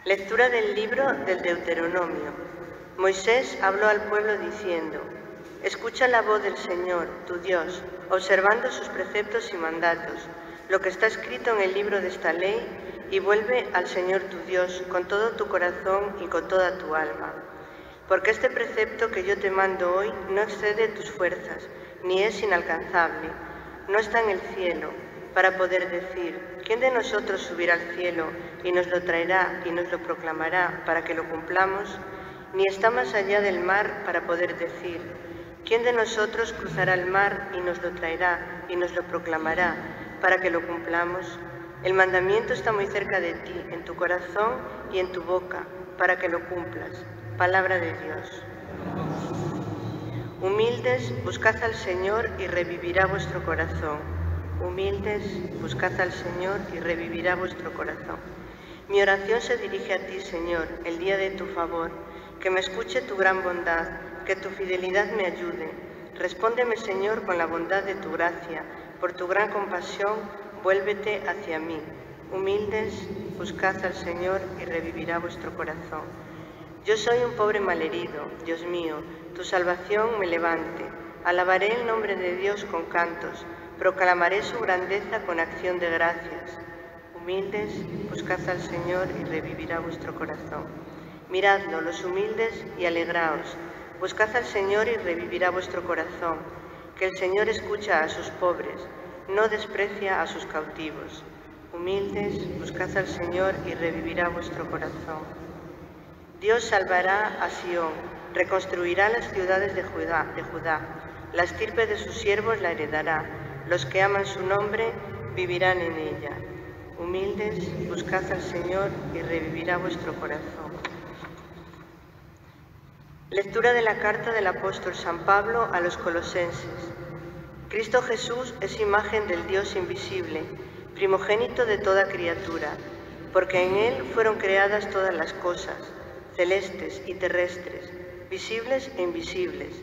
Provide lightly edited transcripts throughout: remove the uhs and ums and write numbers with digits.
Lectura del libro del Deuteronomio. Moisés habló al pueblo diciendo: Escucha la voz del Señor, tu Dios, observando sus preceptos y mandatos, lo que está escrito en el libro de esta ley, y vuelve al Señor tu Dios con todo tu corazón y con toda tu alma. Porque este precepto que yo te mando hoy no excede tus fuerzas, ni es inalcanzable, no está en el cielo, para poder decir: ¿quién de nosotros subirá al cielo y nos lo traerá y nos lo proclamará para que lo cumplamos? Ni está más allá del mar para poder decir: ¿quién de nosotros cruzará el mar y nos lo traerá y nos lo proclamará para que lo cumplamos? El mandamiento está muy cerca de ti, en tu corazón y en tu boca, para que lo cumplas. Palabra de Dios. Humildes, buscad al Señor y revivirá vuestro corazón. Humildes, buscad al Señor y revivirá vuestro corazón. Mi oración se dirige a ti, Señor, el día de tu favor, que me escuche tu gran bondad, que tu fidelidad me ayude. Respóndeme, Señor, con la bondad de tu gracia, por tu gran compasión, vuélvete hacia mí. Humildes, buscad al Señor y revivirá vuestro corazón. Yo soy un pobre malherido, Dios mío, tu salvación me levante. Alabaré el nombre de Dios con cantos, proclamaré su grandeza con acción de gracias. Humildes, buscad al Señor y revivirá vuestro corazón. Miradlo, los humildes, y alegraos. Buscad al Señor y revivirá vuestro corazón, que el Señor escucha a sus pobres, no desprecia a sus cautivos. Humildes, buscad al Señor y revivirá vuestro corazón. Dios salvará a Sión, reconstruirá las ciudades de Judá. La estirpe de sus siervos la heredará. Los que aman su nombre vivirán en ella. Humildes, buscad al Señor y revivirá vuestro corazón. Lectura de la carta del apóstol San Pablo a los Colosenses. Cristo Jesús es imagen del Dios invisible, primogénito de toda criatura, porque en Él fueron creadas todas las cosas, celestes y terrestres, visibles e invisibles,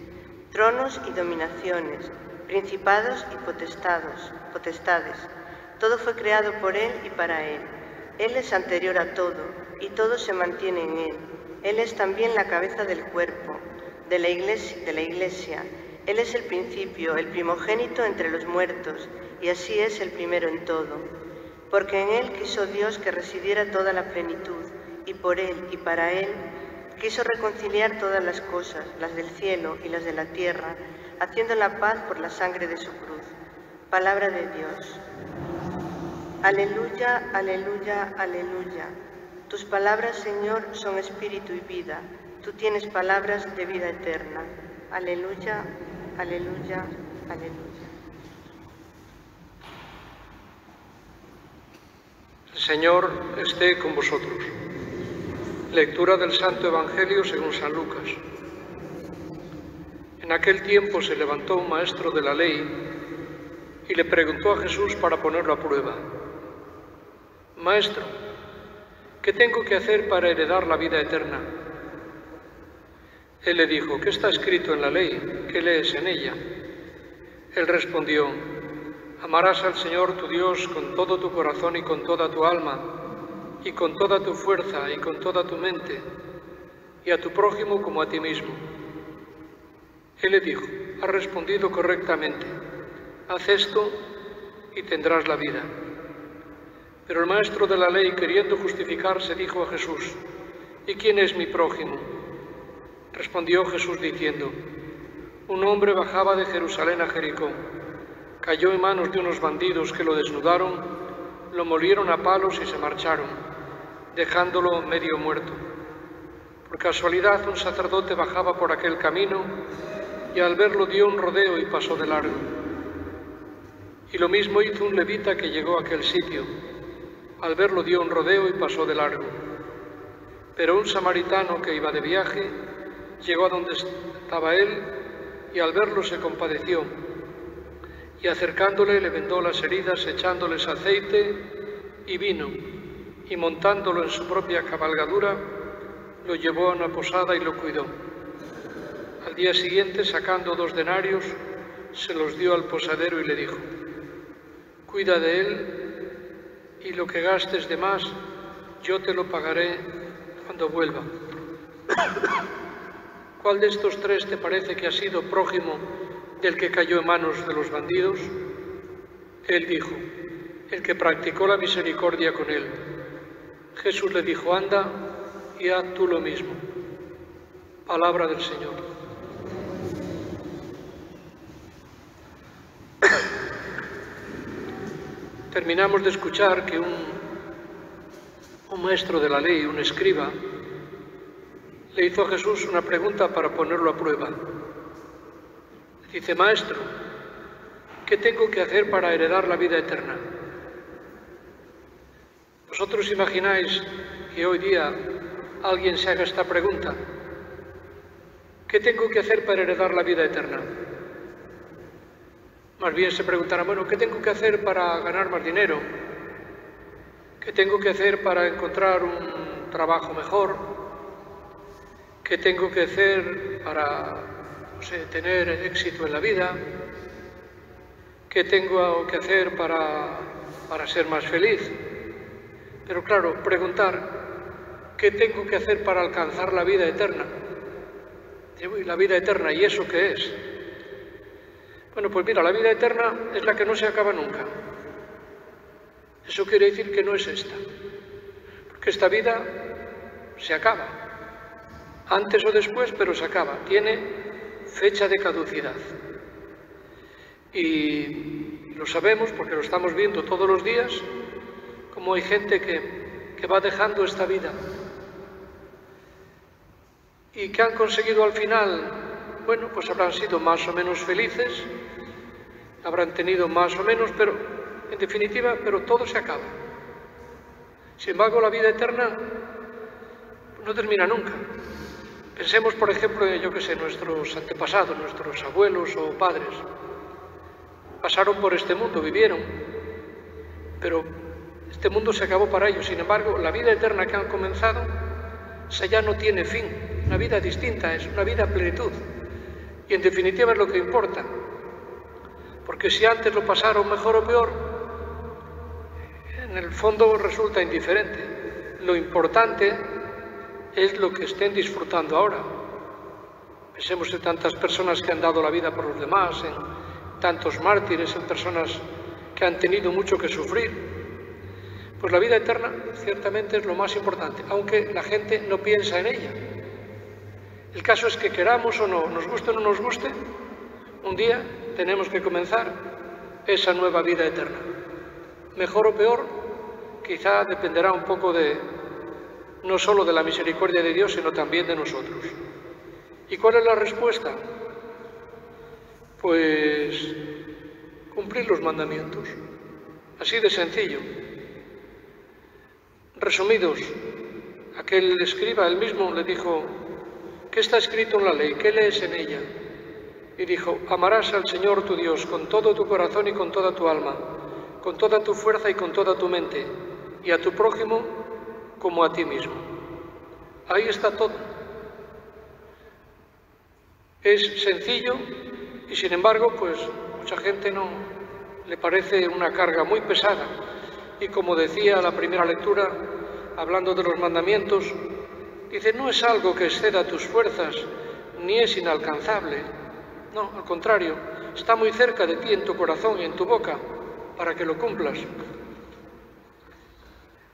tronos y dominaciones, principados y potestades. Todo fue creado por Él y para Él. Él es anterior a todo, y todo se mantiene en Él. Él es también la cabeza del cuerpo, de la Iglesia. Él es el principio, el primogénito entre los muertos, y así es el primero en todo. Porque en Él quiso Dios que residiera toda la plenitud, y por Él y para Él quiso reconciliar todas las cosas, las del cielo y las de la tierra, haciendo la paz por la sangre de su cruz. Palabra de Dios. Aleluya, aleluya, aleluya. Tus palabras, Señor, son espíritu y vida. Tú tienes palabras de vida eterna. Aleluya, aleluya, aleluya. El Señor esté con vosotros. Lectura del Santo Evangelio según San Lucas. En aquel tiempo se levantó un maestro de la ley y le preguntó a Jesús para ponerlo a prueba: Maestro, ¿qué tengo que hacer para heredar la vida eterna? Él le dijo: ¿qué está escrito en la ley? ¿Qué lees en ella? Él respondió: amarás al Señor tu Dios con todo tu corazón y con toda tu alma, y con toda tu fuerza y con toda tu mente, y a tu prójimo como a ti mismo. Él le dijo: has respondido correctamente, haz esto y tendrás la vida. Pero el maestro de la ley, queriendo justificarse, dijo a Jesús: ¿y quién es mi prójimo? Respondió Jesús diciendo: un hombre bajaba de Jerusalén a Jericó, cayó en manos de unos bandidos que lo desnudaron, lo molieron a palos y se marcharon, dejándolo medio muerto. Por casualidad un sacerdote bajaba por aquel camino y al verlo dio un rodeo y pasó de largo. Y lo mismo hizo un levita que llegó a aquel sitio. Al verlo dio un rodeo y pasó de largo. Pero un samaritano que iba de viaje llegó a donde estaba él y al verlo se compadeció y acercándole le vendó las heridas echándoles aceite y vino, y montándolo en su propia cabalgadura lo llevó a una posada y lo cuidó. Al día siguiente, sacando 2 denarios, se los dio al posadero y le dijo: cuida de él y lo que gastes de más yo te lo pagaré cuando vuelva. ¿Cuál de estos tres te parece que ha sido prójimo del que cayó en manos de los bandidos? Él dijo: el que practicó la misericordia con él. Jesús le dijo: anda y haz tú lo mismo. Palabra del Señor. Terminamos de escuchar que un maestro de la ley, un escriba, le hizo a Jesús una pregunta para ponerlo a prueba. Dice: maestro, ¿qué tengo que hacer para heredar la vida eterna? ¿Vosotros imagináis que hoy día alguien se haga esta pregunta? ¿Qué tengo que hacer para heredar la vida eterna? Más bien se preguntarán: bueno, ¿qué tengo que hacer para ganar más dinero? ¿Qué tengo que hacer para encontrar un trabajo mejor? ¿Qué tengo que hacer para, no sé, tener éxito en la vida? ¿Qué tengo que hacer para ser más feliz? Pero claro, preguntar ¿qué tengo que hacer para alcanzar la vida eterna? ¿Y la vida eterna, y eso qué es? Bueno, pues mira, la vida eterna es la que no se acaba nunca. Eso quiere decir que no es esta, porque esta vida se acaba, antes o después, pero se acaba, tiene fecha de caducidad. Y lo sabemos porque lo estamos viendo todos los días, como hay gente que va dejando esta vida y que han conseguido al final, bueno, pues habrán sido más o menos felices, habrán tenido más o menos, pero en definitiva, pero todo se acaba. Sin embargo, la vida eterna no termina nunca. Pensemos, por ejemplo, yo qué sé, nuestros antepasados, nuestros abuelos o padres. Pasaron por este mundo, vivieron, pero este mundo se acabó para ellos. Sin embargo, la vida eterna que han comenzado, esa ya no tiene fin. Una vida distinta, es una vida a plenitud. Y en definitiva es lo que importa. Porque si antes lo pasaron mejor o peor, en el fondo resulta indiferente. Lo importante es lo que estén disfrutando ahora. Pensemos en tantas personas que han dado la vida por los demás, en tantos mártires, en personas que han tenido mucho que sufrir. Pues la vida eterna ciertamente es lo más importante, aunque la gente no piensa en ella. El caso es que queramos o no, nos guste o no nos guste, un día tenemos que comenzar esa nueva vida eterna. Mejor o peor, quizá dependerá un poco no solo de la misericordia de Dios, sino también de nosotros. ¿Y cuál es la respuesta? Pues cumplir los mandamientos. Así de sencillo. Resumidos, aquel escriba, él mismo le dijo: ¿qué está escrito en la ley? ¿Qué lees en ella? Y dijo: amarás al Señor tu Dios con todo tu corazón y con toda tu alma, con toda tu fuerza y con toda tu mente, y a tu prójimo como a ti mismo. Ahí está todo. Es sencillo y sin embargo, pues mucha gente no le parece una carga muy pesada. Y como decía la primera lectura, hablando de los mandamientos, dice: no es algo que exceda tus fuerzas, ni es inalcanzable. No, al contrario, está muy cerca de ti, en tu corazón y en tu boca, para que lo cumplas.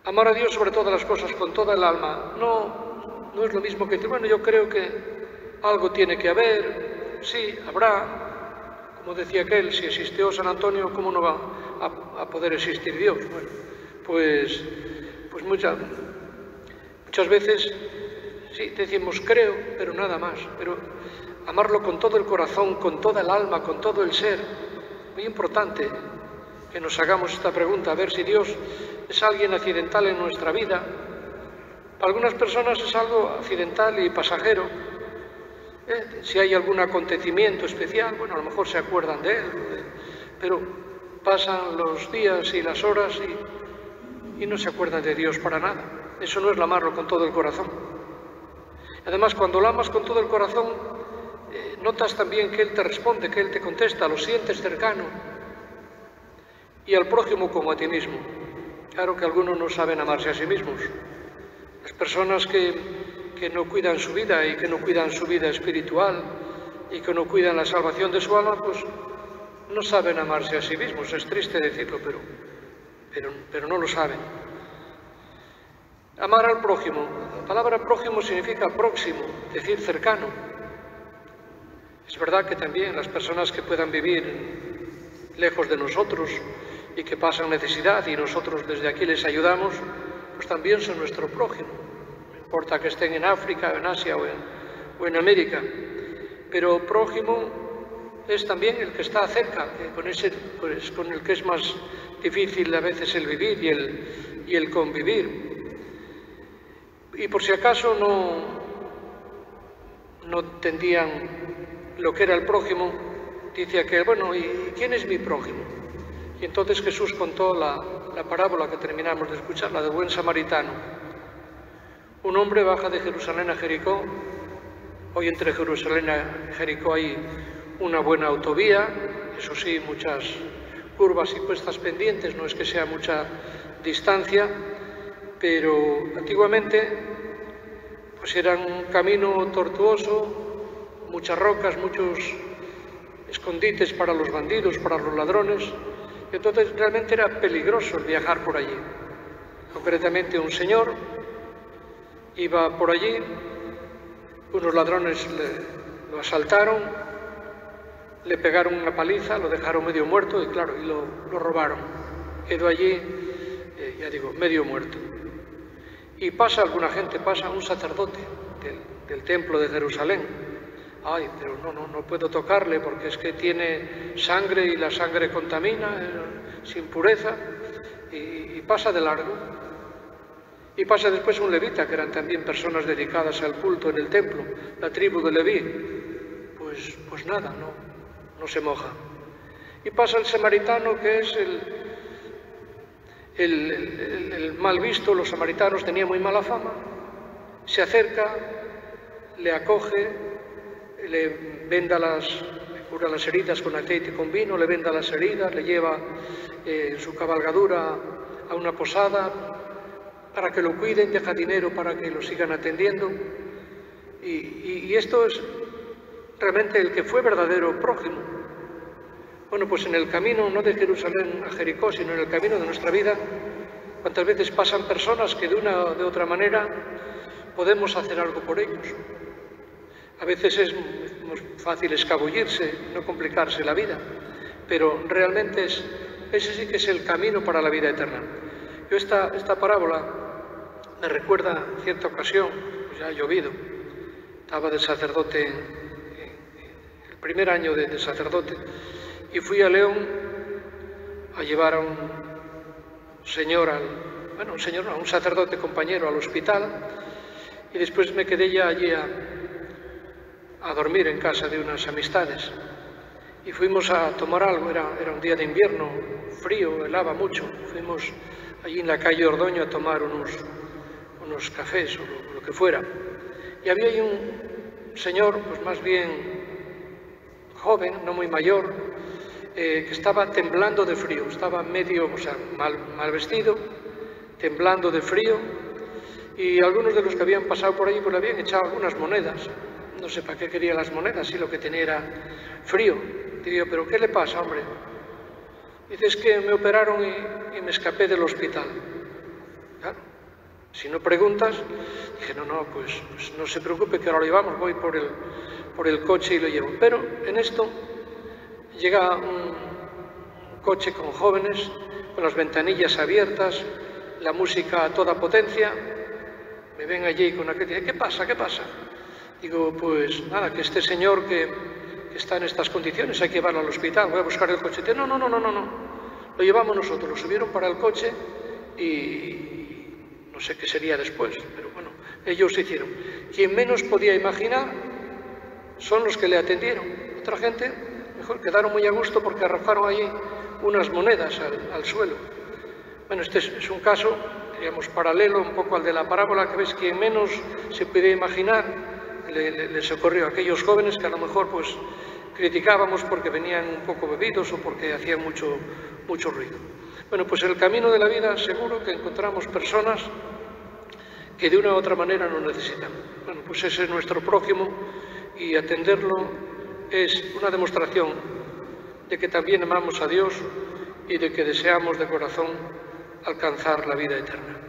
Amar a Dios sobre todas las cosas, con toda el alma, no es lo mismo que decir: bueno, yo creo que algo tiene que haber, sí, habrá. Como decía aquel, si existió San Antonio, ¿cómo no va a poder existir Dios? Bueno, pues muchas veces sí decimos creo, pero nada más. Pero amarlo con todo el corazón, con toda el alma, con todo el ser, muy importante que nos hagamos esta pregunta, a ver si Dios es alguien accidental en nuestra vida. Para algunas personas es algo accidental y pasajero. Si hay algún acontecimiento especial, bueno, a lo mejor se acuerdan de él, pero pasan los días y las horas y no se acuerdan de Dios para nada. Eso no es amarlo con todo el corazón. Además, cuando lo amas con todo el corazón, notas también que Él te responde, que Él te contesta, lo sientes cercano. Y al prójimo como a ti mismo. Claro que algunos no saben amarse a sí mismos. Las personas que no cuidan su vida y que no cuidan su vida espiritual y que no cuidan la salvación de su alma, pues no saben amarse a sí mismos. Es triste decirlo, pero no lo saben. Amar al prójimo. La palabra prójimo significa próximo, es decir, cercano. Es verdad que también las personas que puedan vivir lejos de nosotros y que pasan necesidad y nosotros desde aquí les ayudamos, pues también son nuestro prójimo. No importa que estén en África, en Asia o en América. Pero prójimo es también el que está cerca, con el que es más difícil a veces el vivir y el convivir. Y por si acaso no entendían lo que era el prójimo, dice aquel, bueno, ¿y quién es mi prójimo? Y entonces Jesús contó la parábola que terminamos de escuchar, la del buen samaritano. Un hombre baja de Jerusalén a Jericó. Hoy entre Jerusalén y Jericó hay una buena autovía, eso sí, muchas curvas y cuestas pendientes, no es que sea mucha distancia, pero antiguamente pues era un camino tortuoso, muchas rocas, muchos escondites para los bandidos, para los ladrones, y entonces realmente era peligroso el viajar por allí. Concretamente un señor iba por allí, unos ladrones lo asaltaron, le pegaron una paliza, lo dejaron medio muerto y claro, y lo robaron. Quedó allí, ya digo, medio muerto. Y pasa alguna gente, pasa un sacerdote del templo de Jerusalén. Ay, pero no puedo tocarle porque es que tiene sangre y la sangre contamina, es impureza, y pasa de largo. Y pasa después un levita, que eran también personas dedicadas al culto en el templo, la tribu de Leví. Pues nada, no se moja. Y pasa el samaritano, que es el mal visto. Los samaritanos tenían muy mala fama. Se acerca, le acoge, le cura las heridas con aceite y con vino, le venda las heridas, le lleva en su cabalgadura a una posada para que lo cuiden, deja dinero para que lo sigan atendiendo. Y esto es realmente el que fue verdadero prójimo. Bueno, pues en el camino, no de Jerusalén a Jericó, sino en el camino de nuestra vida, cuántas veces pasan personas que de una o de otra manera podemos hacer algo por ellos. A veces es muy fácil escabullirse, no complicarse la vida, pero realmente ese sí que es el camino para la vida eterna. Yo esta parábola me recuerda en cierta ocasión, pues ya ha llovido, estaba de sacerdote, el primer año de sacerdote, y fui a León a llevar a un señor, a un sacerdote compañero al hospital, y después me quedé ya allí a dormir en casa de unas amistades. Y fuimos a tomar algo, era un día de invierno, frío, helaba mucho. Fuimos allí en la calle Ordoño a tomar unos cafés o lo que fuera. Y había ahí un señor, pues más bien joven, no muy mayor, que estaba temblando de frío, estaba medio, mal vestido, temblando de frío, y algunos de los que habían pasado por allí pues le habían echado algunas monedas. No sé para qué quería las monedas, si lo que tenía era frío. Digo, ¿pero qué le pasa, hombre? Dice, es que me operaron y me escapé del hospital. Claro, si no preguntas, dije, no, pues no se preocupe que ahora lo llevamos, voy por el coche y lo llevo. Pero en esto llega un coche con jóvenes, con las ventanillas abiertas, la música a toda potencia. Me ven allí con aquel, dice, ¿qué pasa? Digo, pues nada, que este señor que está en estas condiciones hay que llevarlo al hospital, voy a buscar el coche. Dice, no, lo llevamos nosotros. Lo subieron para el coche y no sé qué sería después, pero bueno, ellos hicieron. Quien menos podía imaginar son los que le atendieron. Otra gente, mejor, quedaron muy a gusto porque arrojaron allí unas monedas al suelo. Bueno, este es un caso, digamos, paralelo un poco al de la parábola, que ves, quien menos se podía imaginar les ocurrió a aquellos jóvenes que a lo mejor pues criticábamos porque venían un poco bebidos o porque hacían mucho ruido. Bueno, pues en el camino de la vida seguro que encontramos personas que de una u otra manera nos necesitan. Bueno, pues ese es nuestro prójimo y atenderlo es una demostración de que también amamos a Dios y de que deseamos de corazón alcanzar la vida eterna.